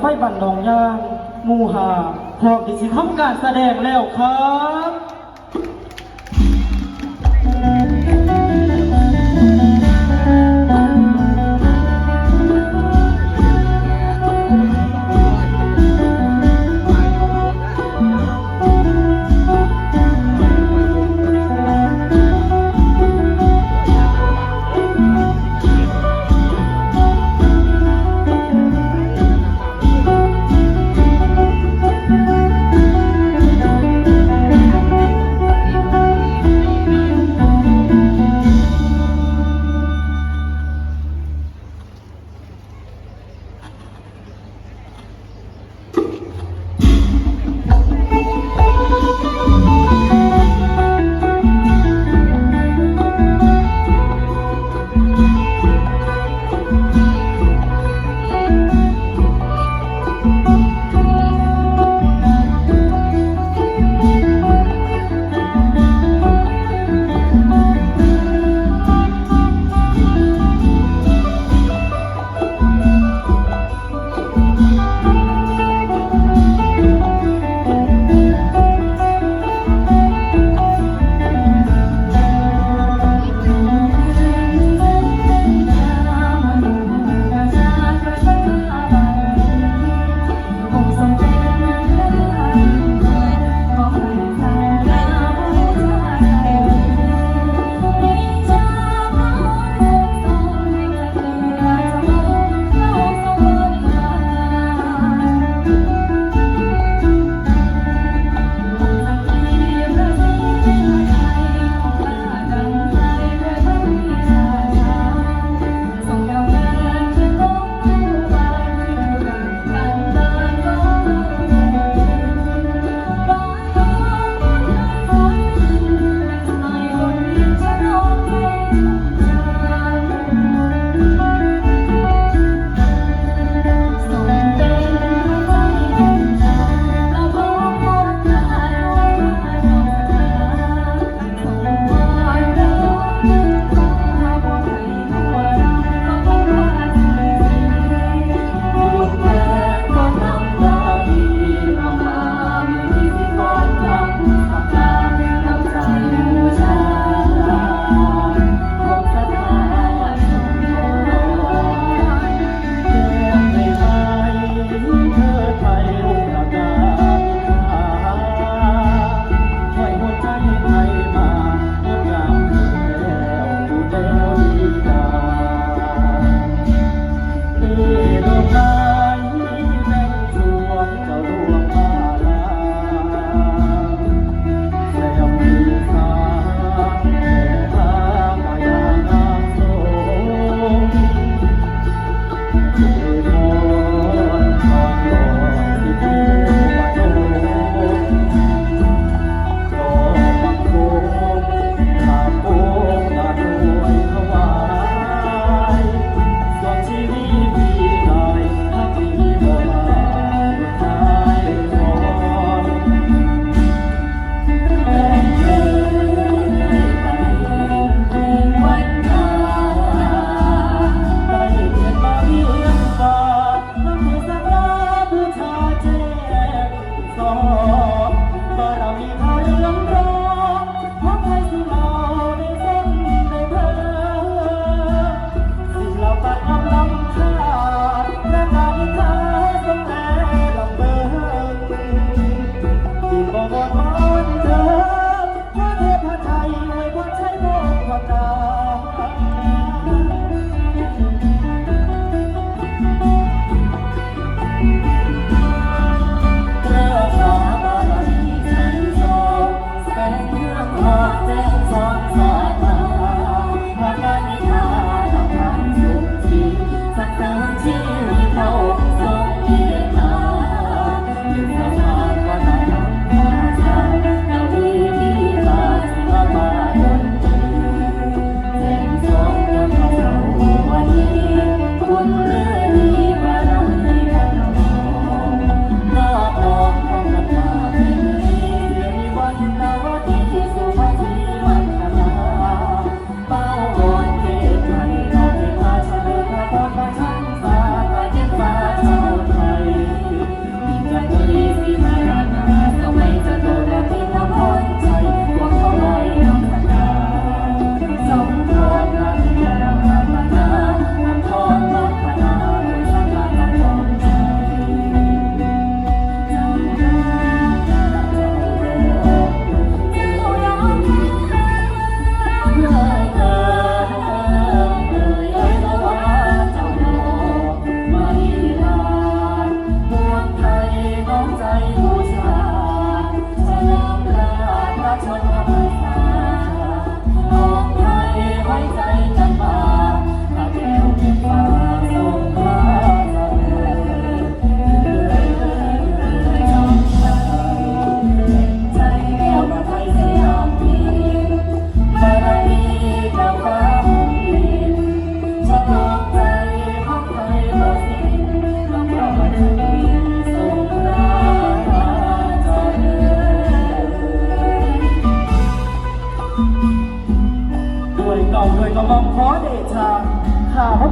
ไฟบันนองย่างหมู่หาพร้อมที่สิทำการแสดงแล้วครับ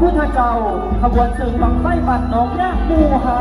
พุทธเจ้าขบวนสื่อบังไฟบัดหนองยากหมู่หา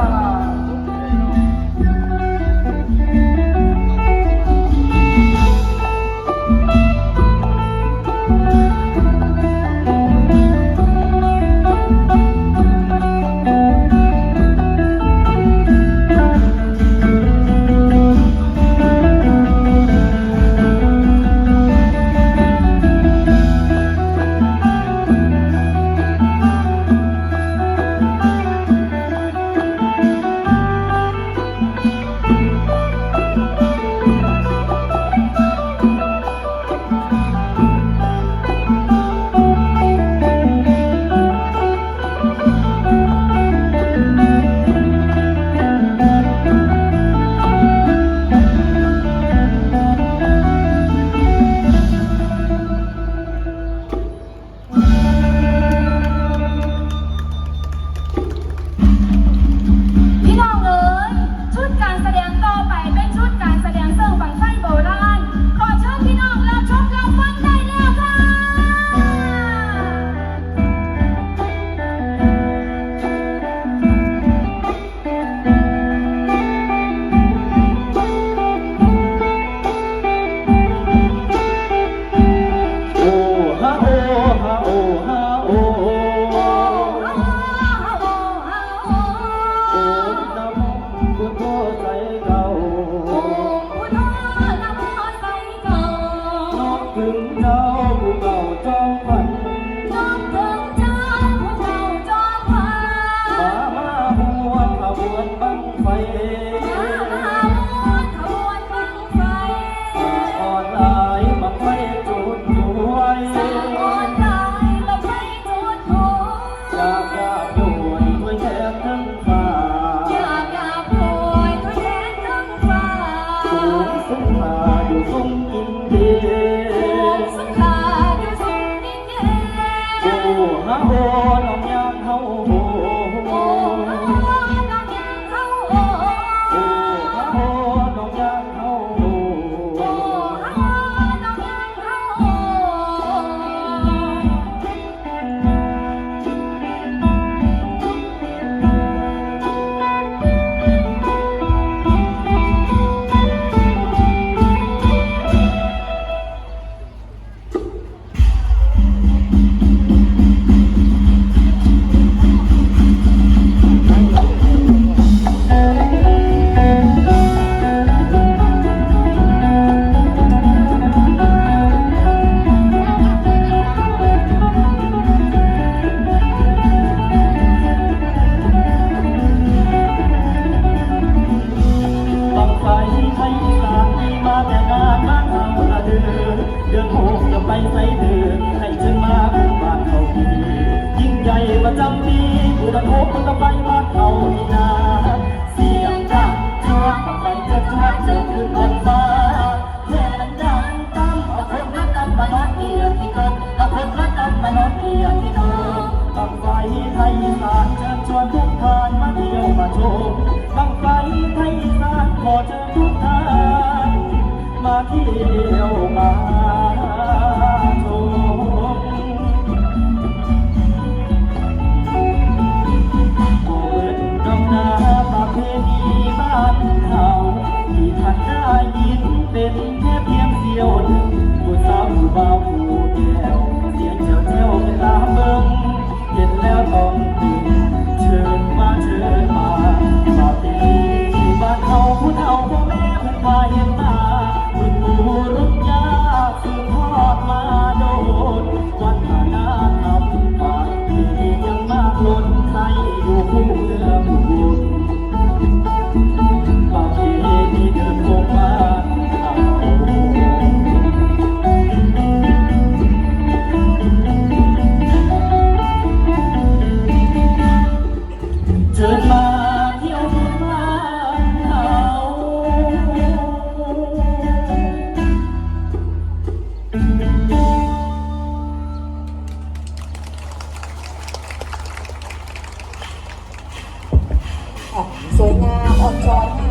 ประจำปีผู้ตะโกนตะไฟมาเข้าที่นาเสียงดังชวนไปจะชวนเจอขึ้นบนฟ้าแค่นั้นดังตั้มเอาคนรักกันมานอนเกียร์ที่กันเอาคนรักกันมานอนเกียร์ที่เธอบังไฟไทยอีสานเชิญชวนทุกท่านมาเที่ยวมาชมบังไฟไทยอีสานขอเชิญทุกท่านมาเที่ยวมาชมประเพณีบ้านเขาที่ท่านได้ยินเป็นแค่เพียงเสี้ยวหนึ่งผู้สาวผู้บ่าวผู้แก้วเสียงเจ้าเจ้าเวลาเบิ่งเห็นแล้วต้องตื่นเชิญมาเชิญมาประเพณีบ้านเขาผู้เฒ่าพ่อแม่เพิ่นว่าเห็นมารุ่นปู่รุ่นย่าสืบทอดมาโดนวัฒนธรรมป่าที่ยังมากล้นไทยอยู่คู่เมืองบุญประเพณีเดินโคงบ้านเขาเชิญมาเที่ยวบ้านเขาสวยงามอ่อนช้อย